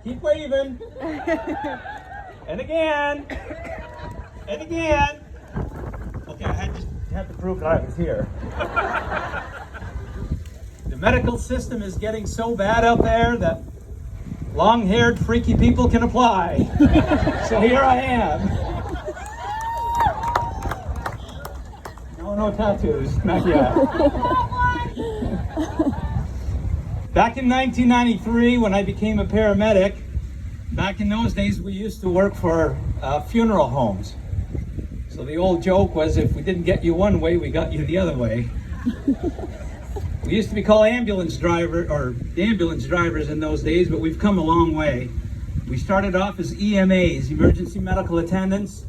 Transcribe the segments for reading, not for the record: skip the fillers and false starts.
Keep waving. And again. And again. Okay, I just had to prove that I was here. The medical system is getting so bad out there that long-haired, freaky people can apply. So here I am. No tattoos, not yet. Back in 1993, when I became a paramedic, back in those days we used to work for funeral homes. So the old joke was, if we didn't get you one way, we got you the other way. We used to be called ambulance drivers in those days, but we've come a long way. We started off as EMAs, emergency medical attendants,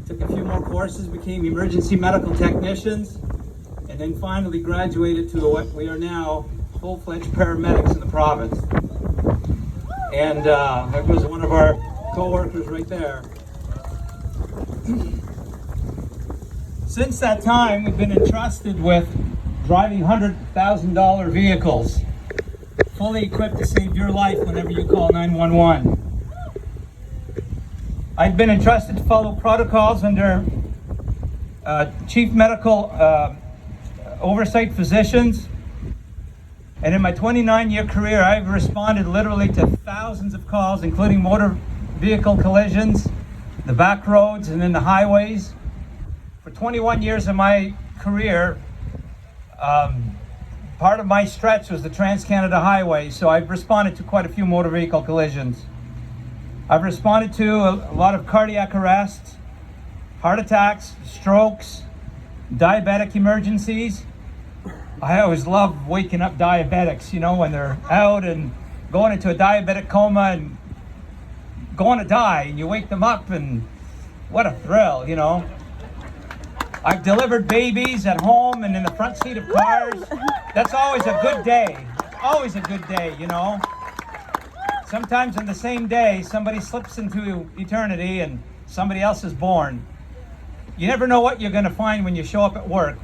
took a few more courses, became emergency medical technicians, and then finally graduated to what we are now, full-fledged paramedics in the province. And that was one of our co-workers right there. Since that time, we've been entrusted with driving $100,000 vehicles, fully equipped to save your life whenever you call 911. I've been entrusted to follow protocols under chief medical oversight physicians. And in my 29-year career, I've responded literally to thousands of calls, including motor vehicle collisions, the back roads, and then the highways. For 21 years of my career, part of my stretch was the Trans-Canada Highway, so I've responded to quite a few motor vehicle collisions. I've responded to a lot of cardiac arrests, heart attacks, strokes, diabetic emergencies. I always love waking up diabetics, you know, when they're out and going into a diabetic coma and going to die, and you wake them up, and what a thrill, you know. I've delivered babies at home and in the front seat of cars. That's always a good day. Always a good day, you know. Sometimes in the same day, somebody slips into eternity and somebody else is born. You never know what you're going to find when you show up at work,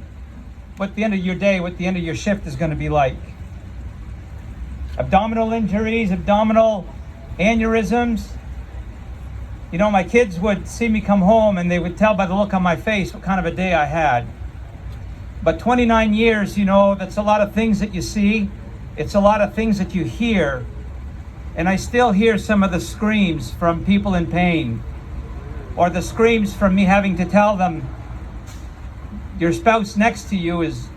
what the end of your day, what the end of your shift is going to be like. Abdominal injuries, abdominal aneurysms. You know, my kids would see me come home and they would tell by the look on my face what kind of a day I had. But 29 years, you know, that's a lot of things that you see. It's a lot of things that you hear. And I still hear some of the screams from people in pain, or the screams from me having to tell them, your spouse next to you is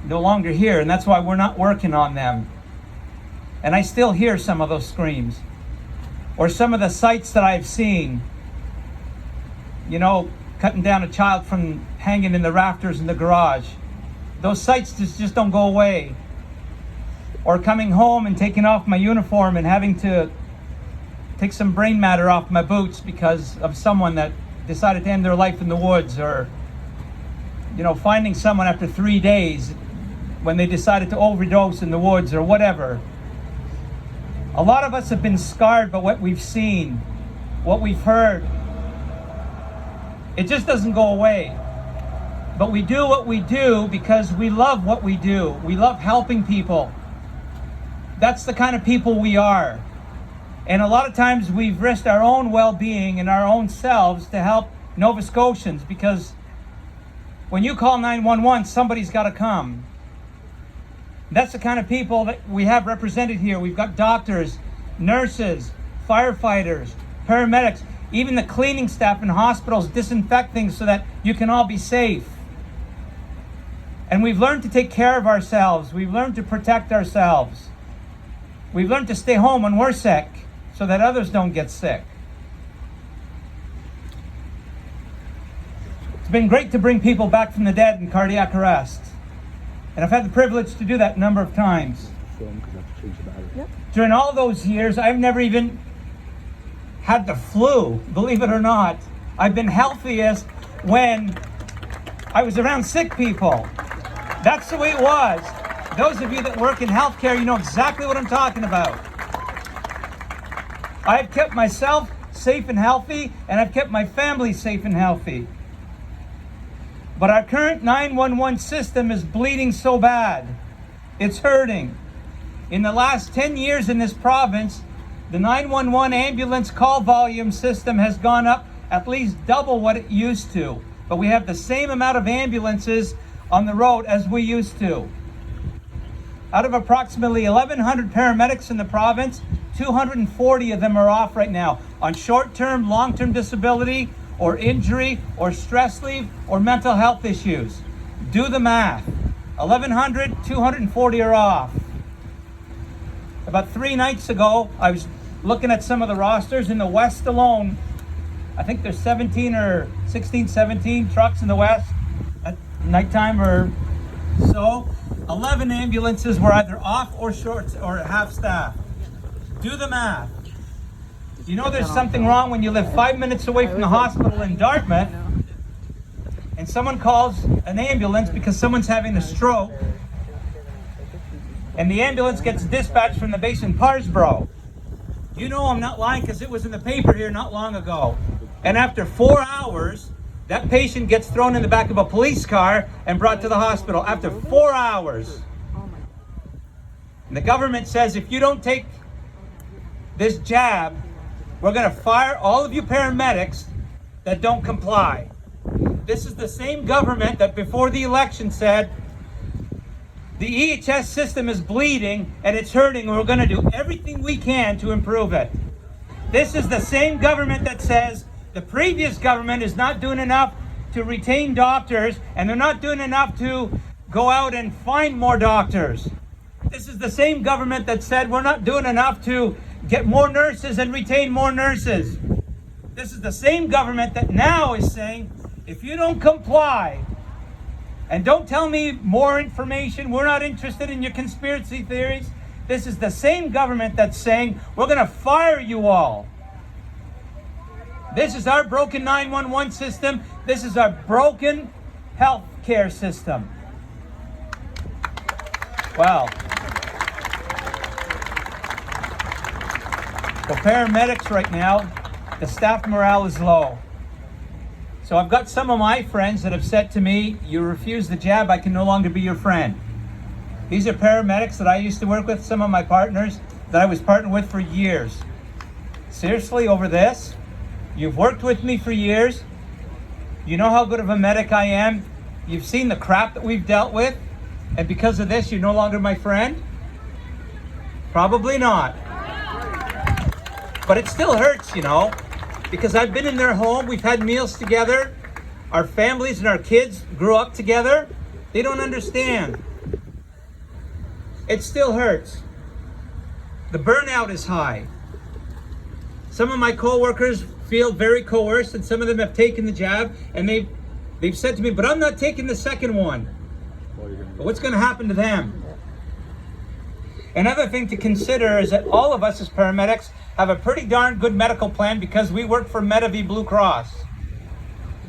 no longer here, and that's why we're not working on them. And I still hear some of those screams. Or some of the sights that I've seen, you know, cutting down a child from hanging in the rafters in the garage. Those sights just don't go away. Or coming home and taking off my uniform and having to take some brain matter off my boots because of someone that decided to end their life in the woods, or, you know, finding someone after 3 days when they decided to overdose in the woods or whatever. A lot of us have been scarred by what we've seen, what we've heard. It just doesn't go away. But we do what we do because we love what we do. We love helping people. That's the kind of people we are. And a lot of times we've risked our own well-being and our own selves to help Nova Scotians, because when you call 911, somebody's got to come. That's the kind of people that we have represented here. We've got doctors, nurses, firefighters, paramedics, even the cleaning staff in hospitals disinfect things so that you can all be safe. And we've learned to take care of ourselves. We've learned to protect ourselves. We've learned to stay home when we're sick so that others don't get sick. It's been great to bring people back from the dead in cardiac arrest. And I've had the privilege to do that a number of times. Yep. During all those years, I've never even had the flu, believe it or not. I've been healthiest when I was around sick people. That's the way it was. Those of you that work in healthcare, you know exactly what I'm talking about. I've kept myself safe and healthy, and I've kept my family safe and healthy. But our current 911 system is bleeding so bad. It's hurting. In the last 10 years in this province, The 911 ambulance call volume system has gone up at least double what it used to. But we have the same amount of ambulances on the road as we used to. Out of approximately 1,100 paramedics in the province, 240 of them are off right now on short-term, long-term disability or injury or stress leave or mental health issues. Do the math. 1,100, 240 are off. About 3 nights ago, I was looking at some of the rosters in the West alone. I think there's 17 or 16, 17 trucks in the West at nighttime or so. 11 ambulances were either off or short or half staffed. Do the math. You know there's something wrong when you live 5 minutes away from the hospital in Dartmouth and someone calls an ambulance because someone's having a stroke, and the ambulance gets dispatched from the base in Parsboro. You know I'm not lying because it was in the paper here not long ago. And after 4 hours, that patient gets thrown in the back of a police car and brought to the hospital after 4 hours. And the government says if you don't take this jab, we're going to fire all of you paramedics that don't comply. This is the same government that before the election said the EHS system is bleeding and it's hurting and we're going to do everything we can to improve it. This is the same government that says the previous government is not doing enough to retain doctors and they're not doing enough to go out and find more doctors. This is the same government that said we're not doing enough to get more nurses and retain more nurses. This is the same government that now is saying, if you don't comply and don't tell me more information, we're not interested in your conspiracy theories. This is the same government that's saying, we're going to fire you all. This is our broken 911 system. This is our broken health care system. Wow. For paramedics right now, the staff morale is low. So I've got some of my friends that have said to me, you refuse the jab, I can no longer be your friend. These are paramedics that I used to work with, some of my partners that I was partnered with for years. Seriously, over this? You've worked with me for years. You know how good of a medic I am. You've seen the crap that we've dealt with. And because of this, you're no longer my friend? Probably not. But it still hurts, you know, because I've been in their home. We've had meals together. Our families and our kids grew up together. They don't understand. It still hurts. The burnout is high. Some of my coworkers feel very coerced, and some of them have taken the jab, and they've said to me, but I'm not taking the second one. But what's going to happen to them? Another thing to consider is that all of us as paramedics have a pretty darn good medical plan because we work for Medavie Blue Cross.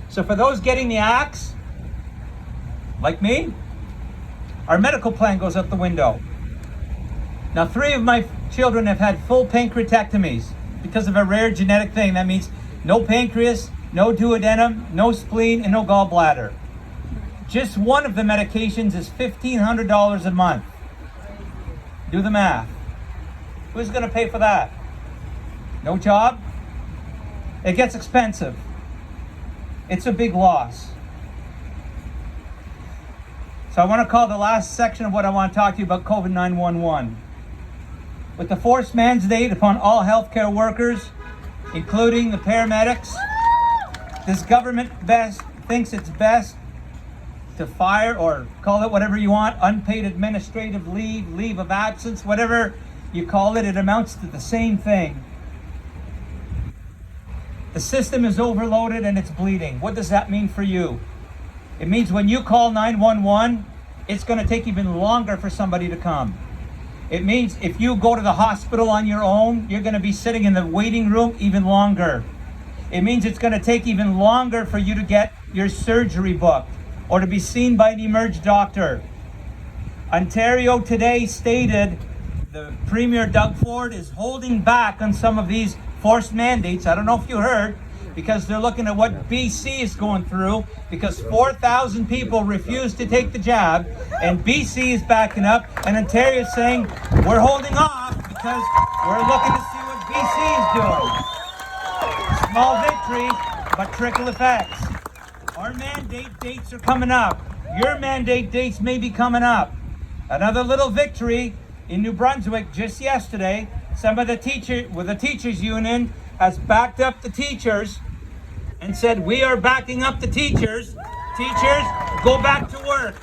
So for those getting the axe, like me, our medical plan goes out the window. Now 3 of my children have had full pancreatectomies because of a rare genetic thing. That means no pancreas, no duodenum, no spleen, and no gallbladder. Just one of the medications is $1,500 a month. Do the math. Who's going to pay for that? No job? It gets expensive. It's a big loss. So I want to call the last section of what I want to talk to you about COVID 911. With the forced mandate upon all healthcare workers, including the paramedics, this government thinks it's best to fire, or call it whatever you want, unpaid administrative leave, leave of absence, whatever you call it, it amounts to the same thing. The system is overloaded and it's bleeding. What does that mean for you? It means when you call 911, it's going to take even longer for somebody to come. It means if you go to the hospital on your own, you're going to be sitting in the waiting room even longer. It means it's going to take even longer for you to get your surgery booked or to be seen by an emerge doctor. Ontario today stated the Premier Doug Ford is holding back on some of these forced mandates. I don't know if you heard, because they're looking at what BC is going through, because 4,000 people refuse to take the jab, and BC is backing up, and Ontario is saying we're holding off because we're looking to see what victories, but trickle effects. Our mandate dates are coming up. Your mandate dates may be coming up. Another little victory in New Brunswick just yesterday. Some of the teachers union has backed up the teachers and said, we are backing up the teachers. Teachers, go back to work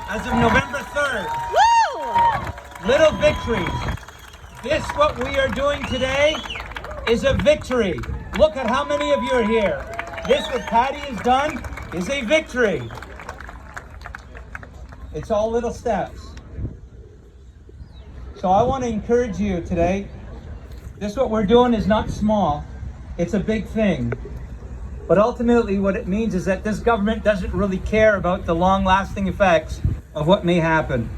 as of November 3rd. Woo! Little victories. This, what we are doing today, is a victory. Look at how many of you are here. This, what Patty has done, is a victory. It's all little steps. So I want to encourage you today. This, what we're doing, is not small. It's a big thing. But ultimately what it means is that this government doesn't really care about the long-lasting effects of what may happen.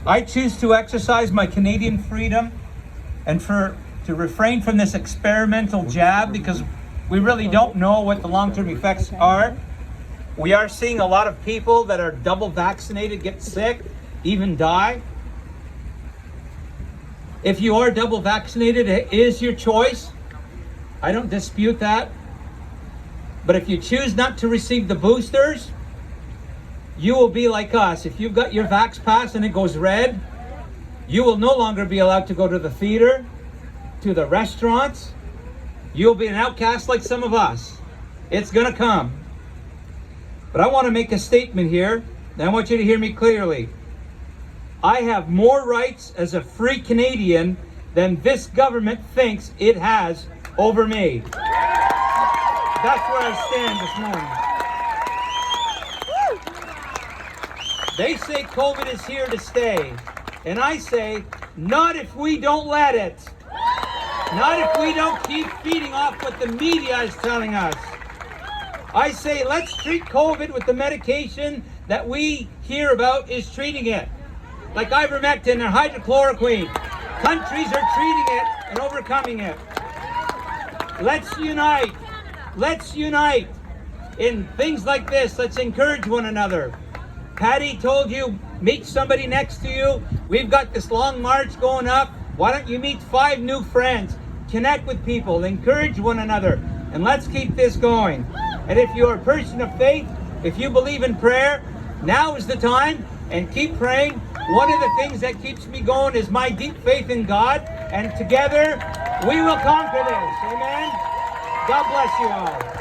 I choose to exercise my Canadian freedom and to refrain from this experimental jab because we really don't know what the long-term effects are. We are seeing a lot of people that are double vaccinated get sick, even die. If you are double vaccinated, it is your choice. I don't dispute that. But if you choose not to receive the boosters, you will be like us. If you've got your Vax Pass and it goes red, you will no longer be allowed to go to the theater, to the restaurants. You'll be an outcast like some of us. It's gonna come. But I want to make a statement here, and I want you to hear me clearly. I have more rights as a free Canadian than this government thinks it has over me. That's where I stand this morning. They say COVID is here to stay. And I say, not if we don't let it. Not if we don't keep feeding off what the media is telling us. I say, let's treat COVID with the medication that we hear about is treating it. Like ivermectin and hydrochloroquine. Countries are treating it and overcoming it. Let's unite. Let's unite in things like this. Let's encourage one another. Patty told you, meet somebody next to you. We've got this long march going up. Why don't you meet 5 new friends? Connect with people, encourage one another, and let's keep this going. And if you're a person of faith, if you believe in prayer, now is the time, and keep praying. One of the things that keeps me going is my deep faith in God, and together we will conquer this. Amen. God bless you all.